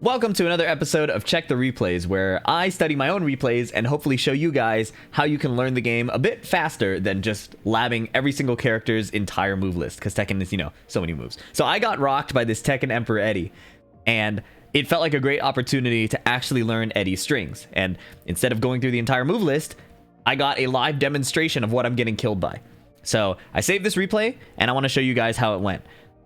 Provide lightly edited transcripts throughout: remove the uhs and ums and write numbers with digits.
Welcome to another episode of Check the Replays, where I study my own replays and hopefully show you guys how you can learn the game a bit faster than just labbing every single character's entire move list, because Tekken is, so many moves. So I got rocked by this Tekken Emperor Eddy, and it felt like a great opportunity to actually learn Eddy's strings. And instead of going through the entire move list, I got a live demonstration of what I'm getting killed by. So I saved this replay, and I want to show you guys how it went.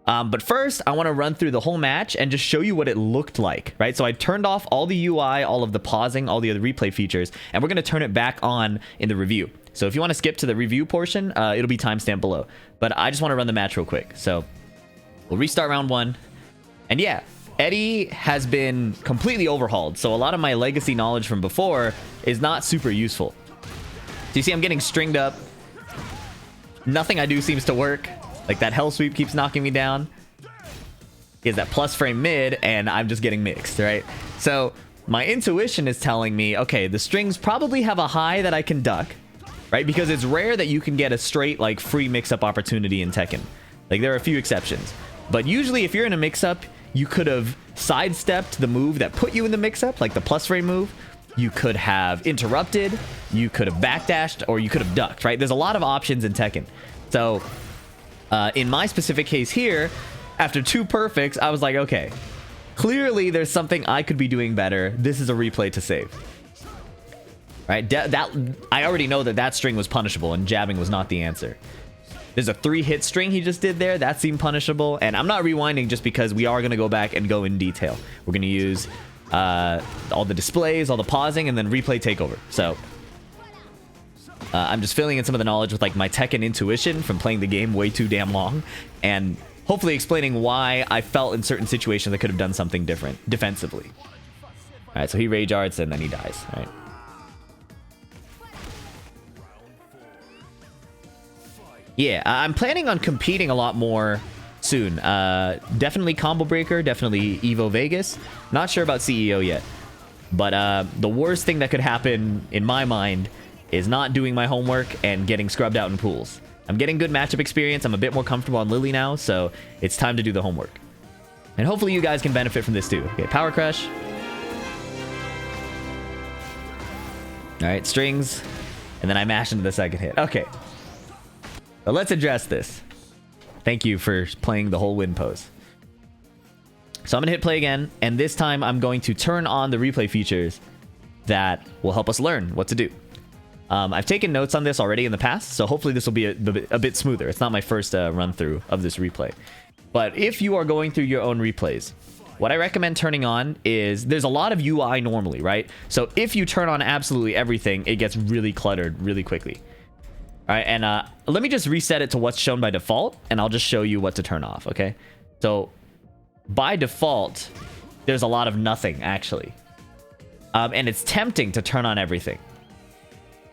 But first, I want to run through the whole match and just show you what it looked like, right? So I turned off all the UI, all of the pausing, all the other replay features, and we're going to turn it back on in the review. So if you want to skip to the review portion, it'll be timestamped below. But I just want to run the match real quick. So we'll restart round one. And yeah, Eddy has been completely overhauled. So a lot of my legacy knowledge from before is not super useful. So you see I'm getting stringed up. Nothing I do seems to work. Like, that hell sweep keeps knocking me down. He has that plus frame mid, and I'm just getting mixed, right? So my intuition is telling me, okay, the strings probably have a high that I can duck, right? Because it's rare that you can get a straight, like, free mix-up opportunity in Tekken. Like, there are a few exceptions. But usually, if you're in a mix-up, you could have sidestepped the move that put you in the mix-up, like the plus frame move. You could have interrupted, you could have backdashed, or you could have ducked, right? There's a lot of options in Tekken. So in my specific case here, after two perfects, I was like, okay, clearly there's something I could be doing better. This is a replay to save. Right? I already know that string was punishable and jabbing was not the answer. There's a 3-hit string he just did there. That seemed punishable. And I'm not rewinding just because we are going to go back and go in detail. We're going to use all the displays, all the pausing, and then replay takeover. So I'm just filling in some of the knowledge with like my Tekken intuition from playing the game way too damn long, and hopefully explaining why I felt in certain situations I could have done something different defensively. All right, so he rage arts and then he dies. All right. Yeah, I'm planning on competing a lot more soon. Definitely Combo Breaker, definitely Evo Vegas. Not sure about CEO yet, but the worst thing that could happen in my mind is not doing my homework and getting scrubbed out in pools. I'm getting good matchup experience. I'm a bit more comfortable on Lily now, so it's time to do the homework. And hopefully you guys can benefit from this too. Okay, Power Crush. All right, strings. And then I mash into the second hit. Okay. So let's address this. Thank you for playing the whole win pose. So I'm going to hit play again, and this time I'm going to turn on the replay features that will help us learn what to do. I've taken notes on this already in the past, so hopefully this will be a bit smoother. It's not my first run through of this replay. But if you are going through your own replays, what I recommend turning on is, there's a lot of UI normally, right? So if you turn on absolutely everything, it gets really cluttered really quickly. All right, and let me just reset it to what's shown by default, and I'll just show you what to turn off, okay? So by default, there's a lot of nothing, actually. And it's tempting to turn on everything.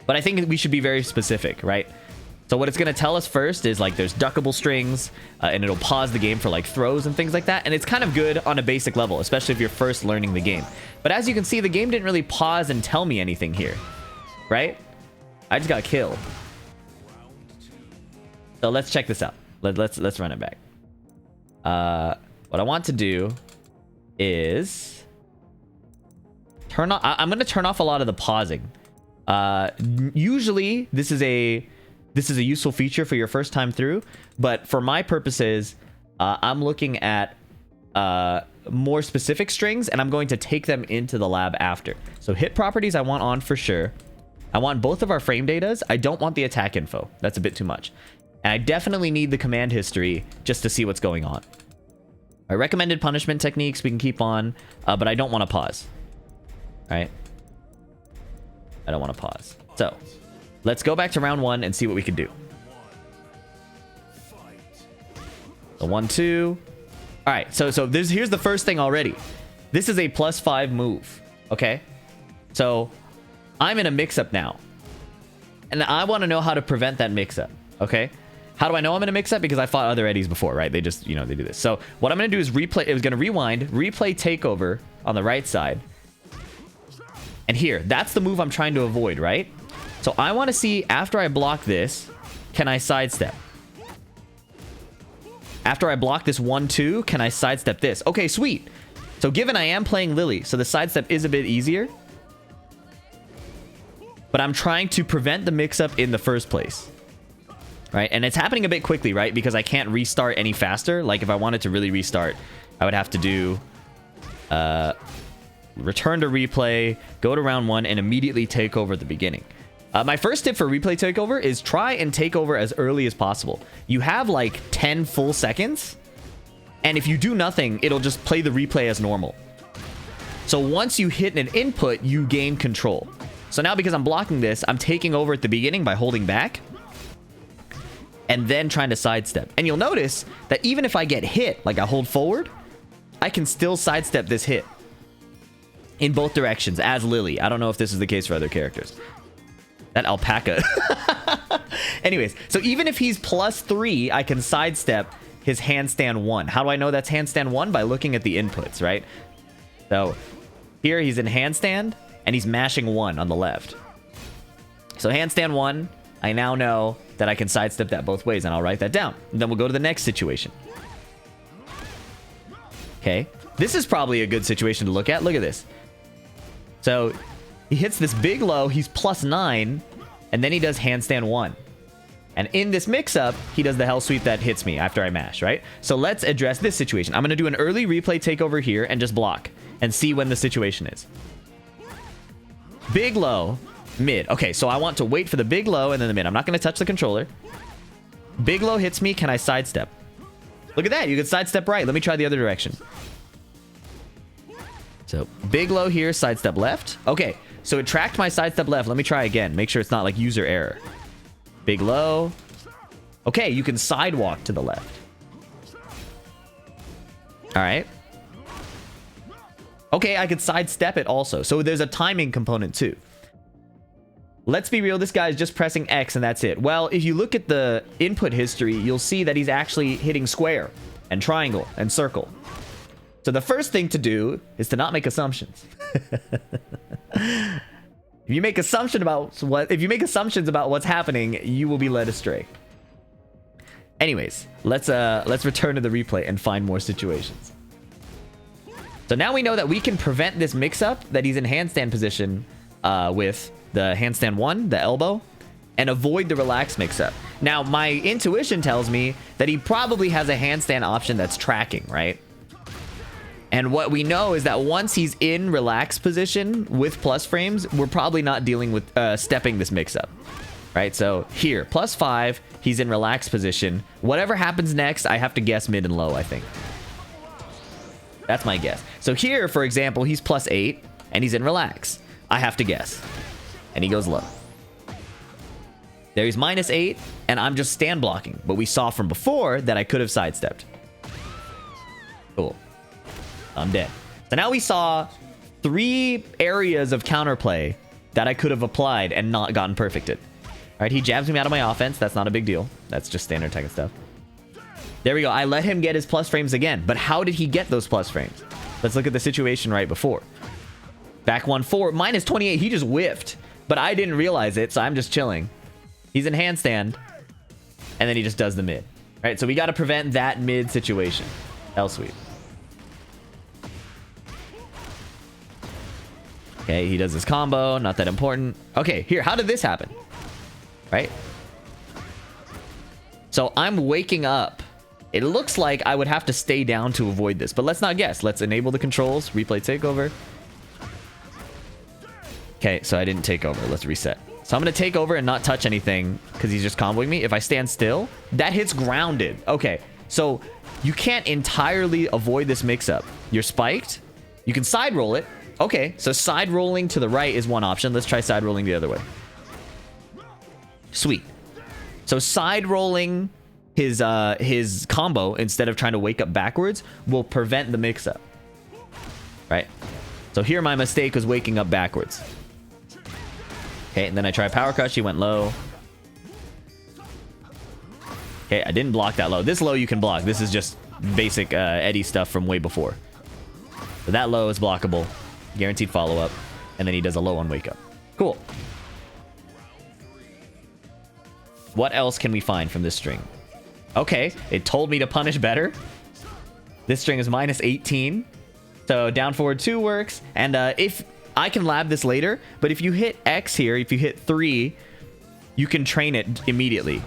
But I think we should be very specific, right? So what it's going to tell us first is like there's duckable strings, and it'll pause the game for like throws and things like that. And it's kind of good on a basic level, especially if you're first learning the game. But as you can see, the game didn't really pause and tell me anything here, right? I just got killed. So let's check this out. Let's run it back. What I want to do is turn on. I'm going to turn off a lot of the pausing. Usually this is a useful feature for your first time through, but for my purposes, I'm looking at more specific strings, and I'm going to take them into the lab after. So hit properties I want on for sure. I want both of our frame datas. I don't want the attack info. That's a bit too much. And I definitely need the command history just to see what's going on. Our recommended punishment techniques we can keep on, but I don't want to pause. All right. I don't want to pause. So let's go back to round one and see what we can do. So 1-2. All right. So here's the first thing already. This is a +5 move. Okay. So I'm in a mix-up now, and I want to know how to prevent that mix-up. Okay. How do I know I'm in a mix-up? Because I fought other Eddies before, right? They just, they do this. So what I'm going to do is replay. It was going to rewind, replay takeover on the right side. And here, that's the move I'm trying to avoid, right? So I want to see, after I block this, can I sidestep? After I block this 1-2, can I sidestep this? Okay, sweet. So given I am playing Lily, so the sidestep is a bit easier. But I'm trying to prevent the mix-up in the first place. Right? And it's happening a bit quickly, right? Because I can't restart any faster. Like, if I wanted to really restart, I would have to do... return to replay, go to round 1, and immediately take over at the beginning. My first tip for replay takeover is try and take over as early as possible. You have like 10 full seconds, and if you do nothing, it'll just play the replay as normal. So once you hit an input, you gain control. So now because I'm blocking this, I'm taking over at the beginning by holding back, and then trying to sidestep. And you'll notice that even if I get hit, like I hold forward, I can still sidestep this hit in both directions as Lily. I don't know if this is the case for other characters. That alpaca. Anyways, so even if he's +3, I can sidestep his handstand 1. How do I know that's handstand 1? By looking at the inputs, right? So here he's in handstand, and he's mashing 1 on the left. So handstand 1, I now know that I can sidestep that both ways, and I'll write that down. And then we'll go to the next situation. Okay, this is probably a good situation to look at. Look at this. So he hits this big low, he's +9, and then he does handstand 1. And in this mix-up, he does the hell sweep that hits me after I mash, right? So let's address this situation. I'm going to do an early replay takeover here and just block and see when the situation is. Big low, mid. Okay, so I want to wait for the big low and then the mid. I'm not going to touch the controller. Big low hits me. Can I sidestep? Look at that. You can sidestep right. Let me try the other direction. So big low here, sidestep left. Okay, so it tracked my sidestep left. Let me try again. Make sure it's not like user error. Big low. Okay, you can sidewalk to the left. All right. Okay, I could sidestep it also. So there's a timing component too. Let's be real, this guy is just pressing X and that's it. Well, if you look at the input history, you'll see that he's actually hitting square and triangle and circle. So the first thing to do is to not make assumptions. If you make assumptions about what's happening, you will be led astray. Anyways, let's return to the replay and find more situations. So now we know that we can prevent this mix-up that he's in handstand position with the handstand 1, the elbow, and avoid the relax mix-up. Now, my intuition tells me that he probably has a handstand option that's tracking, right? And what we know is that once he's in relax position with plus frames, we're probably not dealing with stepping this mix-up, right? So here, +5, he's in relax position. Whatever happens next, I have to guess mid and low, I think. That's my guess. So here, for example, he's +8, and he's in relax. I have to guess. And he goes low. There he's -8, and I'm just stand blocking. But we saw from before that I could have sidestepped. Cool. I'm dead. So now we saw 3 areas of counterplay that I could have applied and not gotten perfected. All right, he jabs me out of my offense. That's not a big deal. That's just standard Tekken stuff. There we go. I let him get his plus frames again. But how did he get those plus frames? Let's look at the situation right before. Back 1-4, -28. He just whiffed. But I didn't realize it, so I'm just chilling. He's in handstand. And then he just does the mid. All right, so we got to prevent that mid situation. L sweep. Okay, he does his combo. Not that important. Okay, here, how did this happen? Right? So I'm waking up. It looks like I would have to stay down to avoid this, but let's not guess. Let's enable the controls. Replay takeover. Okay, so I didn't take over. Let's reset. So I'm going to take over and not touch anything because he's just comboing me. If I stand still, that hits grounded. Okay, so you can't entirely avoid this mix-up. You're spiked. You can side roll it. Okay, so side rolling to the right is one option. Let's try side rolling the other way. Sweet. So side rolling his combo instead of trying to wake up backwards will prevent the mix-up. Right? So here my mistake was waking up backwards. Okay, and then I tried power crush. He went low. Okay, I didn't block that low. This low you can block. This is just basic Eddy stuff from way before. So that low is blockable. Guaranteed follow-up. And then he does a low on wake-up. Cool. What else can we find from this string? Okay, it told me to punish better. This string is -18. So down forward 2 works. And if I can lab this later, but if you hit X here, if you hit 3, you can train it immediately.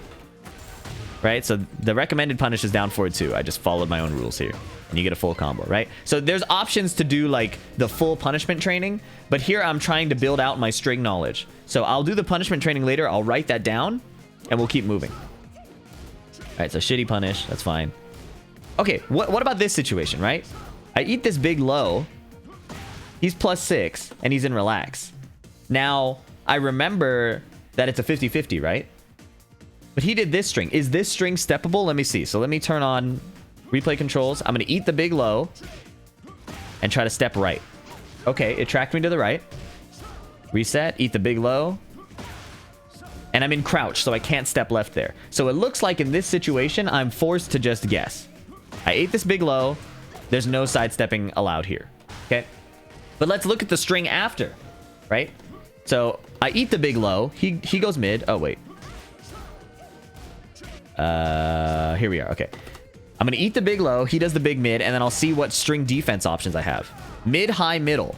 Right? So the recommended punish is down forward 2. I just followed my own rules here. And you get a full combo, right? So there's options to do like the full punishment training, but here I'm trying to build out my string knowledge. So I'll do the punishment training later. I'll write that down and we'll keep moving. All right, so shitty punish. That's fine. Okay, what about this situation, right? I eat this big low. He's +6 and he's in relax. Now, I remember that it's a 50-50, right? But he did this string. Is this string steppable? Let me see. So let me turn on replay controls. I'm going to eat the big low and try to step right. Okay, it tracked me to the right. Reset, eat the big low. And I'm in crouch, so I can't step left there. So it looks like in this situation, I'm forced to just guess. I ate this big low. There's no sidestepping allowed here. Okay? But let's look at the string after, right? So I eat the big low. He goes mid. Oh, wait. Here we are. Okay. I'm going to eat the big low. He does the big mid, and then I'll see what string defense options I have. Mid, high, middle.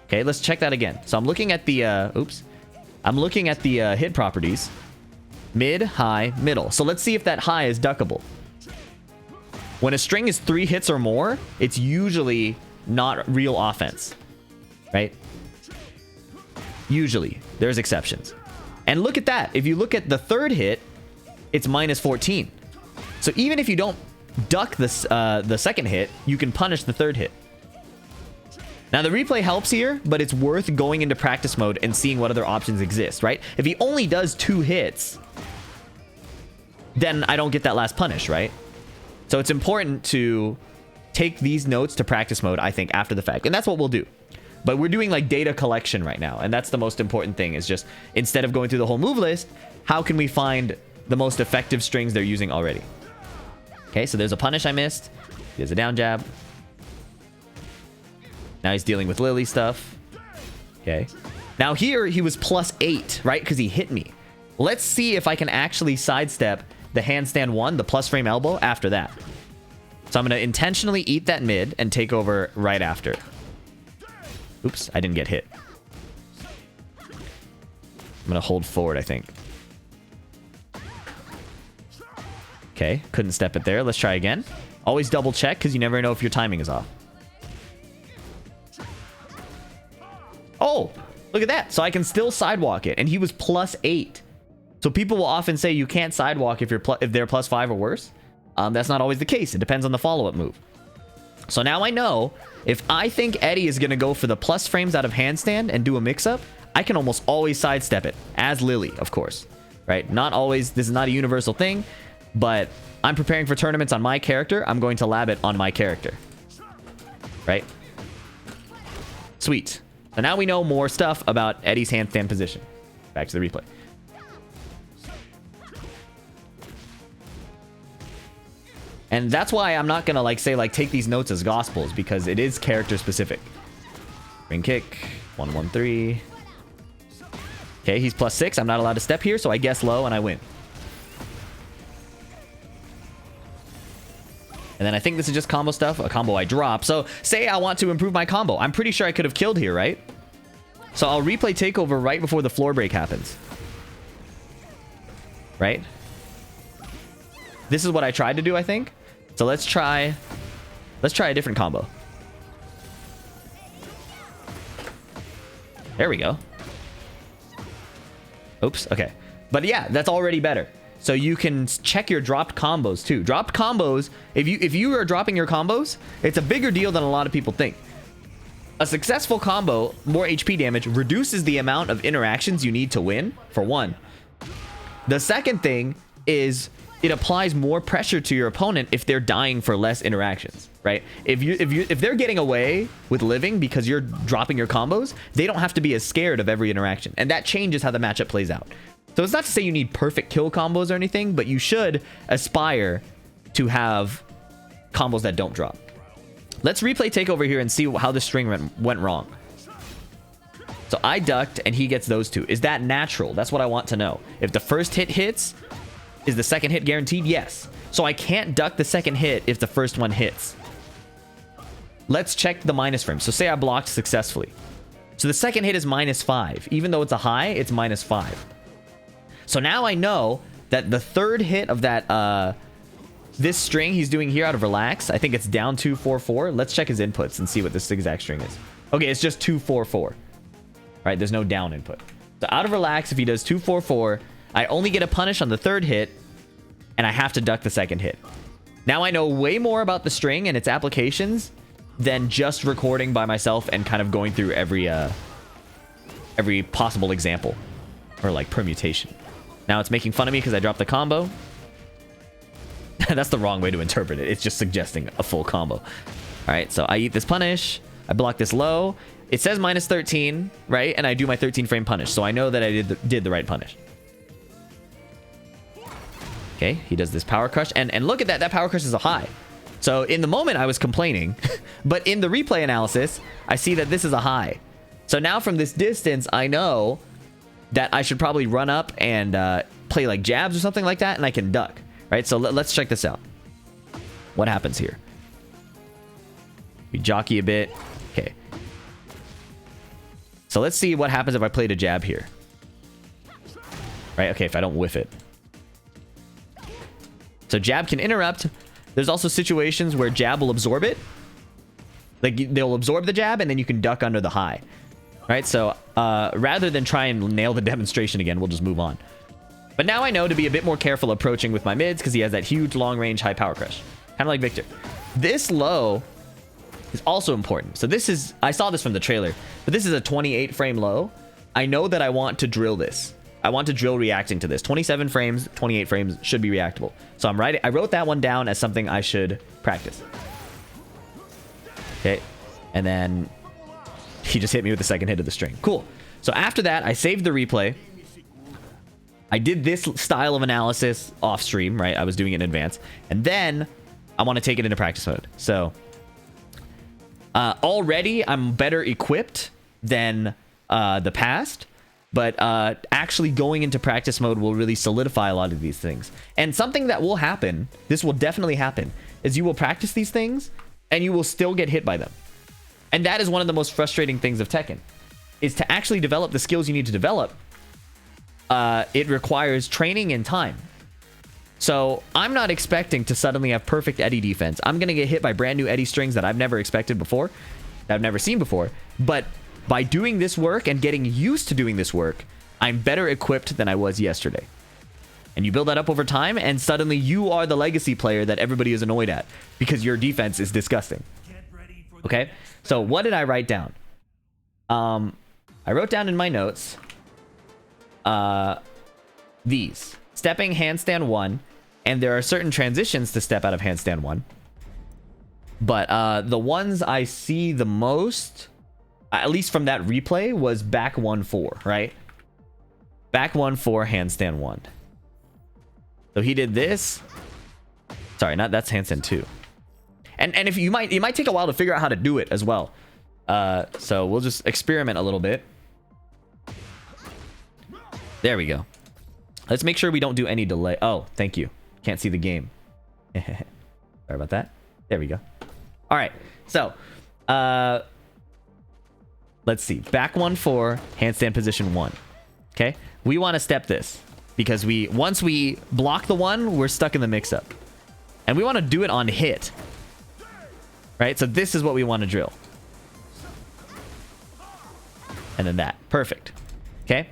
Okay, let's check that again. So I'm looking at the, I'm looking at the hit properties. Mid, high, middle. So let's see if that high is duckable. When a string is 3 hits or more, it's usually not real offense, right? Usually. There's exceptions. And look at that. If you look at the 3rd hit, it's -14. So even if you don't duck this, the 2nd hit, you can punish the 3rd hit. Now, the replay helps here, but it's worth going into practice mode and seeing what other options exist, right? If he only does 2 hits, then I don't get that last punish, right? So it's important to take these notes to practice mode, I think, after the fact. And that's what we'll do. But we're doing like data collection right now. And that's the most important thing, is just instead of going through the whole move list, how can we find the most effective strings they're using already? Okay, so there's a punish I missed. There's a down jab. Now he's dealing with Lily stuff. Okay. Now here he was +8, right? Because he hit me. Let's see if I can actually sidestep the handstand 1, the plus frame elbow, after that. So I'm going to intentionally eat that mid and take over right after. Oops, I didn't get hit. I'm going to hold forward, I think. Okay, couldn't step it there. Let's try again. Always double check, because you never know if your timing is off. Oh, look at that. So I can still sidewalk it. And he was +8. So people will often say you can't sidewalk if they're +5 or worse. That's not always the case. It depends on the follow-up move. So now I know if I think Eddy is going to go for the plus frames out of handstand and do a mix-up, I can almost always sidestep it, as Lily, of course. Right? Not always. This is not a universal thing. But I'm preparing for tournaments on my character. I'm going to lab it on my character. Right? Sweet. So now we know more stuff about Eddy's handstand position. Back to the replay. And that's why I'm not going to say take these notes as gospels, because it is character specific. Ring kick. 1-1-3. Okay, he's +6. I'm not allowed to step here, so I guess low and I win. And then I think this is just combo stuff. A combo I drop. So say I want to improve my combo. I'm pretty sure I could have killed here, right? So I'll replay takeover right before the floor break happens. Right? This is what I tried to do, I think. So let's try a different combo. There we go. Oops. Okay. But yeah, that's already better. So you can check your dropped combos too. Dropped combos, if you are dropping your combos, it's a bigger deal than a lot of people think. A successful combo, more HP damage, reduces the amount of interactions you need to win, for one. The second thing is it applies more pressure to your opponent if they're dying for less interactions, right? If they're getting away with living because you're dropping your combos, they don't have to be as scared of every interaction. And that changes how the matchup plays out. So it's not to say you need perfect kill combos or anything, but you should aspire to have combos that don't drop. Let's replay takeover here and see how the string went wrong. So I ducked and he gets those two. Is that natural? That's what I want to know. If the first hit hits, is the second hit guaranteed? Yes. So I can't duck the second hit if the first one hits. let's check the minus frame. So say I blocked successfully. So the second hit is -5. Even though it's a high, it's -5. So now I know that the third hit of that, this string he's doing here out of relax, I think it's down 244. Let's check his inputs and see what this exact string is. Okay, it's just 244. Right, there's no down input. So out of relax, if he does 244, I only get a punish on the third hit, and I have to duck the second hit. Now I know way more about the string and its applications than just recording by myself and kind of going through every possible example or like permutation. Now it's making fun of me because I dropped the combo. That's the wrong way to interpret it. It's just suggesting a full combo. All right, so I eat this punish. I block this low. It says -13, right? And I do my 13 frame punish. So I know that I did the right punish. Okay, he does this power crush. And look at that. That power crush is a high. So in the moment, I was complaining. But in the replay analysis, I see that this is a high. So now from this distance, I know that I should probably run up and play like jabs or something like that. And I can duck, right? So let's check this out. What happens here? We jockey a bit. Okay. So let's see what happens if I played a jab here. Right? Okay, if I don't whiff it. So jab can interrupt. There's also situations where jab will absorb it. Like they'll absorb the jab and then you can duck under the high. Right? So rather than try and nail the demonstration again, we'll just move on. But now I know to be a bit more careful approaching with my mids because he has that huge long range high power crush. Kind of like Victor. This low is also important. So this is, I saw this from the trailer, but this is a 28 frame low. I know that I want to drill this. I want to drill reacting to this. 27 frames, 28 frames should be reactable. So I wrote that one down as something I should practice. Okay. And then he just hit me with the second hit of the string. Cool. So after that, I saved the replay. I did this style of analysis off stream, right? I was doing it in advance. And then I want to take it into practice mode. So already I'm better equipped than the past, but actually going into practice mode will really solidify a lot of these things. And something that will happen, this will definitely happen, is you will practice these things and you will still get hit by them. And that is one of the most frustrating things of Tekken, is to actually develop the skills you need to develop. It requires training and time. So I'm not expecting to suddenly have perfect Eddy defense. I'm going to get hit by brand new Eddy strings that I've never expected before, that I've never seen before. But by doing this work and getting used to doing this work, I'm better equipped than I was yesterday. And you build that up over time, and suddenly you are the legacy player that everybody is annoyed at because your defense is disgusting. Okay? So what did I write down? I wrote down in my notes these. Stepping handstand 1. And there are certain transitions to step out of handstand 1. But the ones I see the most, at least from that replay, was back 1-4, right? Back 1-4, handstand 1. So he did this. Sorry, that's handstand 2. And if it might take a while to figure out how to do it as well. So we'll just experiment a little bit. There we go. Let's make sure we don't do any delay. Oh, thank you. Can't see the game. Sorry about that. There we go. All right. So, let's see. Back 1-4, handstand position 1. Okay. We want to step this because once we block the 1, we're stuck in the mix-up. And we want to do it on hit. Right? So this is what we want to drill. And then that. Perfect. Okay.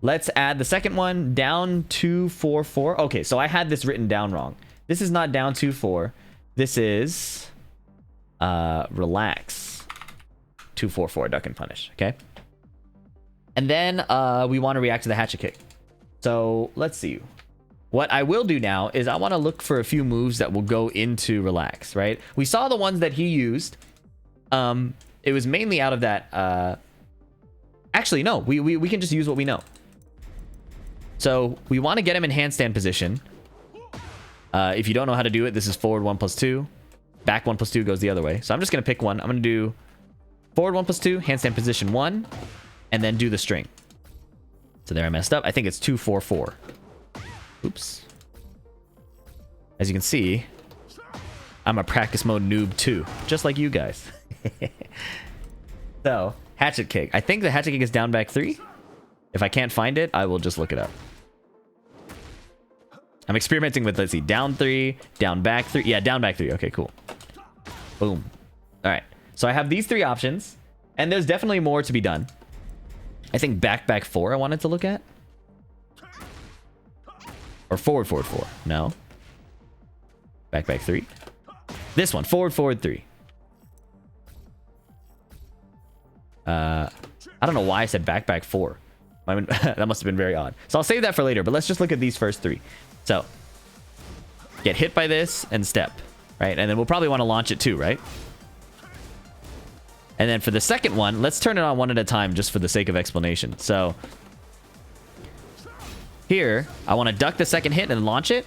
Let's add the second one, down 2-4-4. Okay, so I had this written down wrong. This is not down 2-4. This is relax 2-4-4, duck and punish. Okay. And then we want to react to the hatchet kick. So let's see. What I will do now is I want to look for a few moves that will go into relax, right? We saw the ones that he used. It was mainly out of that. Actually, no, we can just use what we know. So we want to get him in handstand position. If you don't know how to do it, this is forward 1+2. Back 1+2 goes the other way. So I'm just going to pick one. I'm going to do forward 1+2, handstand position 1, and then do the string. So there I messed up. I think it's 2-4-4. Oops. As you can see, I'm a practice mode noob too, just like you guys. So, hatchet kick. I think the hatchet kick is down back 3. If I can't find it, I will just look it up. I'm experimenting with, let's see, down 3, down back 3. Yeah, down back 3. Okay, cool. Boom. All right. So I have these 3 options, and there's definitely more to be done. I think back 4 I wanted to look at. Or forward 4. No. Back 3. This one, forward 3. I don't know why I said back 4. That must have been very odd. So I'll save that for later, but let's just look at these first 3. So, get hit by this and step, right? And then we'll probably want to launch it too, right? And then for the second one, let's turn it on one at a time just for the sake of explanation. So, here, I want to duck the second hit and launch it.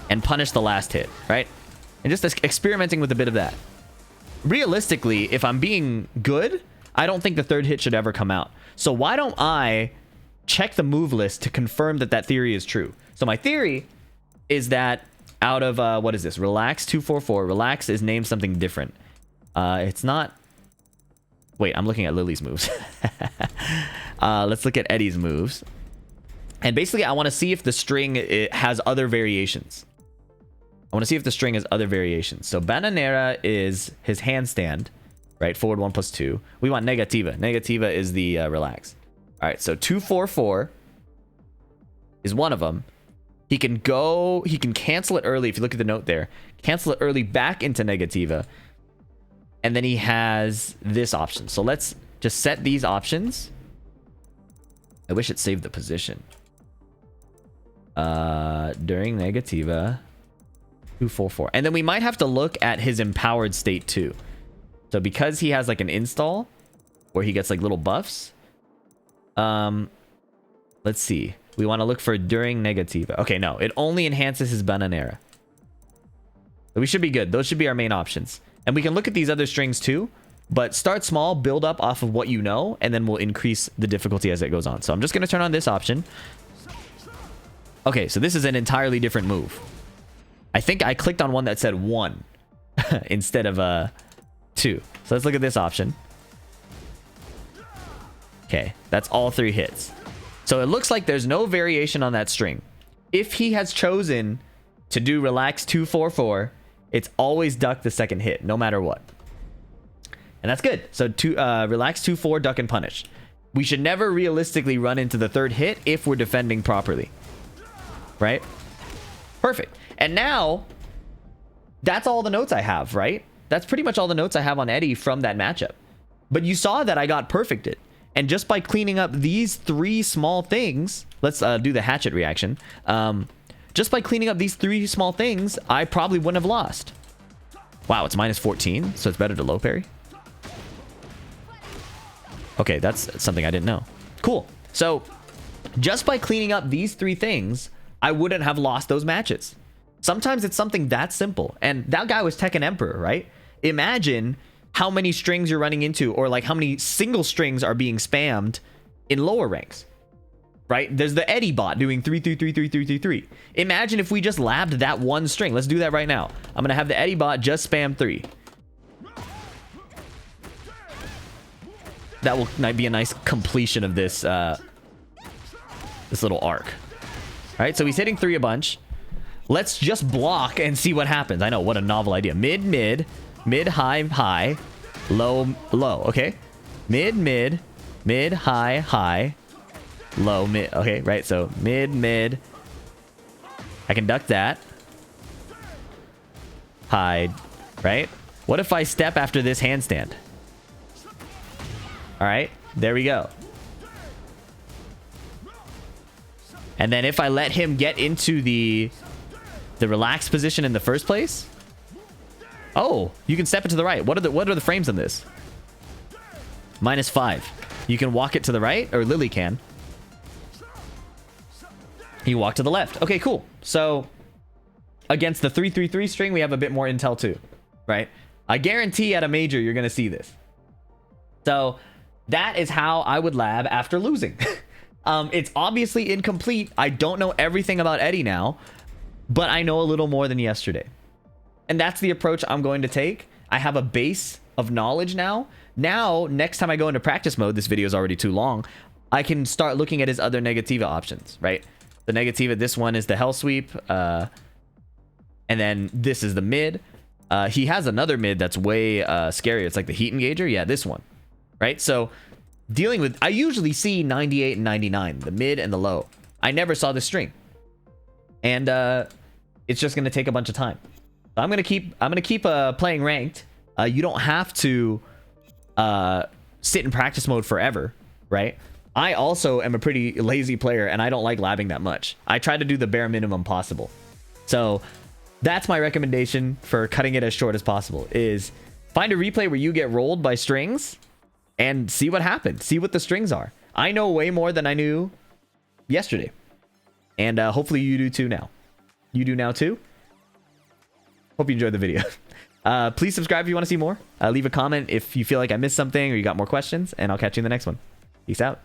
And punish the last hit, right? And just experimenting with a bit of that. Realistically, if I'm being good, I don't think the third hit should ever come out. So why don't I check the move list to confirm that that theory is true? So my theory is that out of, what is this? Relax 244. Relax is named something different. It's not... Wait, I'm looking at Lily's moves. Let's look at Eddy's moves. And basically, I want to see if the string has other variations. I want to see if the string has other variations. So Bananera is his handstand, right? Forward 1 plus 2. We want Negativa. Negativa is the relax. All right, so 244 is one of them. He can cancel it early. If you look at the note there, cancel it early back into Negativa. And then he has this option. So let's just set these options. I wish it saved the position. During Negativa. 244. And then we might have to look at his empowered state too. So because he has like an install where he gets like little buffs. Let's see. We want to look for during Negativa. Okay, no. It only enhances his Bananera. So we should be good. Those should be our main options. And we can look at these other strings too. But start small, build up off of what you know, and then we'll increase the difficulty as it goes on. So I'm just going to turn on this option. Okay, so this is an entirely different move. I think I clicked on one that said 1 instead of 2. So let's look at this option. Okay, that's all 3 hits. So it looks like there's no variation on that string. If he has chosen to do relax 244, it's always duck the second hit, no matter what. And that's good. So relax 2-4, duck and punish. We should never realistically run into the third hit if we're defending properly. Right? Perfect. And now, that's all the notes I have, right? That's pretty much all the notes I have on Eddy from that matchup. But you saw that I got perfected. And just by cleaning up these 3 small things, let's do the hatchet reaction. Just by cleaning up these 3 small things, I probably wouldn't have lost. Wow, it's minus 14, so it's better to low parry. Okay, that's something I didn't know. Cool. So, just by cleaning up these 3 things, I wouldn't have lost those matches. Sometimes it's something that simple. And that guy was Tekken Emperor, right? Imagine how many strings you're running into, or like how many single strings are being spammed in lower ranks, right? There's the Eddy bot doing 3, 3, 3, 3, 3, 3, 3. Imagine if we just labbed that one string. Let's do that right now. I'm going to have the Eddy bot just spam 3. That might be a nice completion of this, this little arc. All right, so he's hitting 3 a bunch. Let's just block and see what happens. I know, what a novel idea. Mid, mid, mid, high, high, low, low. Okay. Mid, mid, mid, high, high, low, mid. Okay, right. So mid, mid. I can duck that. Hide, right? What if I step after this handstand? All right, there we go. And then if I let him get into the relaxed position in the first place. Oh, you can step it to the right. What are the frames on this? -5. You can walk it to the right, or Lily can. You walk to the left. Okay, cool. So against the 3-3-3 string, we have a bit more intel too, right? I guarantee at a major you're going to see this. So that is how I would lab after losing. It's obviously incomplete. I don't know everything about Eddy now, but I know a little more than yesterday. And that's the approach I'm going to take. I have a base of knowledge now. Now, next time I go into practice mode, this video is already too long, I can start looking at his other Negativa options, right? The Negativa, this one is the Hell Sweep, and then this is the mid. He has another mid that's way scarier. It's like the Heat Engager. Yeah, this one, right? So dealing with, I usually see 98 and 99, the mid and the low. I never saw this string, and it's just gonna take a bunch of time. So I'm gonna keep playing ranked. You don't have to sit in practice mode forever, right? I also am a pretty lazy player, and I don't like labbing that much. I try to do the bare minimum possible. So that's my recommendation for cutting it as short as possible, is find a replay where you get rolled by strings and see what happens. See what the strings are. I know way more than I knew yesterday. And hopefully you do too now. You do now too? Hope you enjoyed the video. Please subscribe if you want to see more. Leave a comment if you feel like I missed something or you got more questions, and I'll catch you in the next one. Peace out.